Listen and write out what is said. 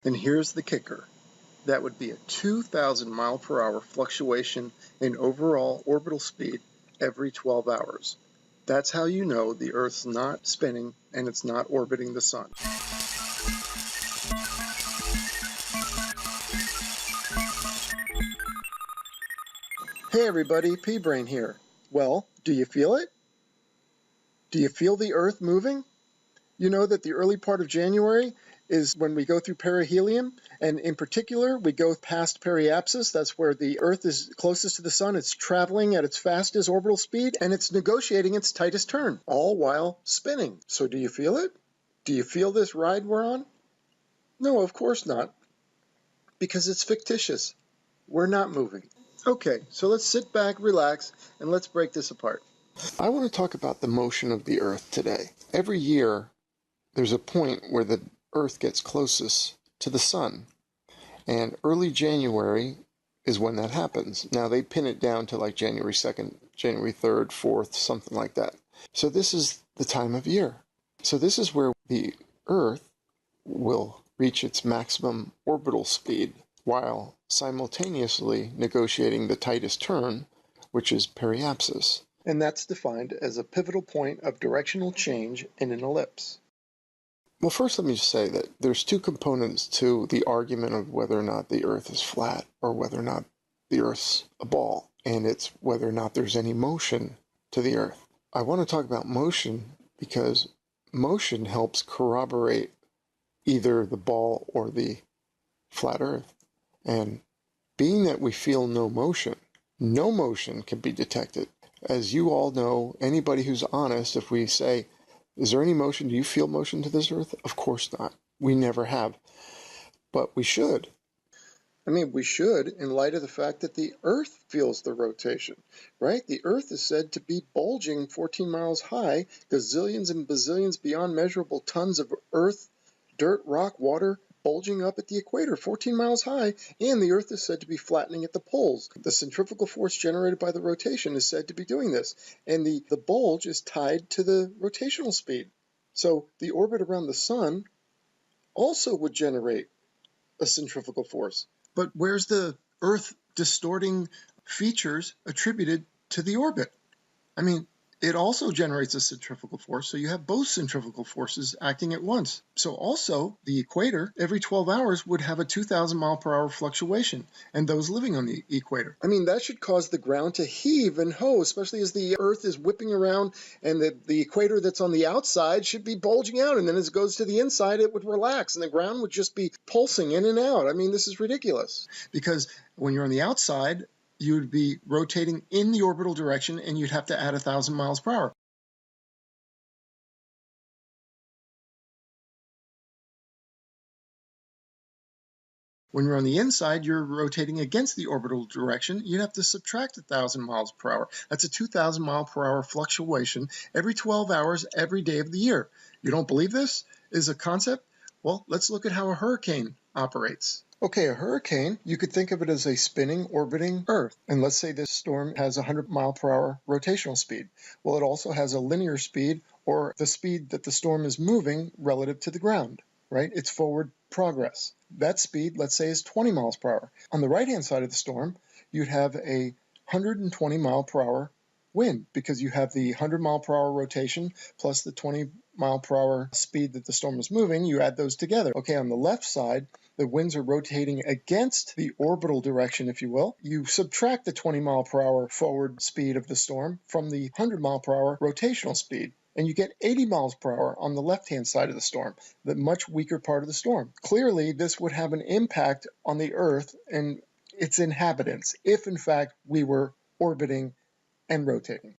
And here's the kicker. That would be a 2,000 mile per hour fluctuation in overall orbital speed every 12 hours. That's how you know the Earth's not spinning and it's not orbiting the sun. Hey everybody, p-brane here. Well, do you feel it? Do you feel the Earth moving? You know that the early part of January is when we go through perihelion, and in particular, we go past periapsis. That's where the Earth is closest to the sun. It's traveling at its fastest orbital speed, and it's negotiating its tightest turn, all while spinning. So do you feel it? Do you feel this ride we're on? No, of course not, because it's fictitious. We're not moving. Okay, so let's sit back, relax, and let's break this apart. I want to talk about the motion of the Earth today. Every year, there's a point where the Earth gets closest to the sun, and early January is when that happens. Now, they pin it down to like January 2nd, January 3rd, 4th, something like that. So this is the time of year. So this is where the Earth will reach its maximum orbital speed while simultaneously negotiating the tightest turn, which is periapsis. And that's defined as a pivotal point of directional change in an ellipse. Well, first let me just say that there's two components to the argument of whether or not the Earth is flat or whether or not the Earth's a ball, and it's whether or not there's any motion to the Earth. I want to talk about motion because motion helps corroborate either the ball or the flat Earth. And being that we feel no motion can be detected. As you all know, anybody who's honest, if we say, is there any motion? Do you feel motion to this Earth? Of course not. We never have. But we should. I mean, we should in light of the fact that the Earth feels the rotation, right? The Earth is said to be bulging 14 miles high, gazillions and bazillions beyond measurable tons of earth, dirt, rock, water, bulging up at the equator 14 miles high, and the Earth is said to be flattening at the poles. The centrifugal force generated by the rotation is said to be doing this, and the bulge is tied to the rotational speed. So the orbit around the sun also would generate a centrifugal force. But where's the Earth distorting features attributed to the orbit? I mean, it also generates a centrifugal force, so you have both centrifugal forces acting at once. So also, the equator, every 12 hours, would have a 2,000 mile per hour fluctuation, and those living on the equator. I mean, that should cause the ground to heave and hoe, especially as the Earth is whipping around, and the equator that's on the outside should be bulging out, and then as it goes to the inside, it would relax, and the ground would just be pulsing in and out. I mean, this is ridiculous, because when you're on the outside, you would be rotating in the orbital direction, and you'd have to add 1,000 miles per hour. When you're on the inside, you're rotating against the orbital direction. You'd have to subtract 1,000 miles per hour. That's a 2,000 mile per hour fluctuation every 12 hours, every day of the year. You don't believe this is a concept? Well, let's look at how a hurricane operates. Okay, a hurricane, you could think of it as a spinning, orbiting Earth. And let's say this storm has 100 mile per hour rotational speed. Well, it also has a linear speed, or the speed that the storm is moving relative to the ground, right? It's forward progress. That speed, let's say, is 20 miles per hour. On the right-hand side of the storm, you'd have a 120 mile per hour wind, because you have the 100 mile per hour rotation plus the 20 mile per hour speed that the storm is moving. You add those together. Okay, on the left side, the winds are rotating against the orbital direction, if you will. You subtract the 20 mile per hour forward speed of the storm from the 100 mile per hour rotational speed, and you get 80 miles per hour on the left-hand side of the storm, the much weaker part of the storm. Clearly, this would have an impact on the Earth and its inhabitants if, in fact, we were orbiting and rotating.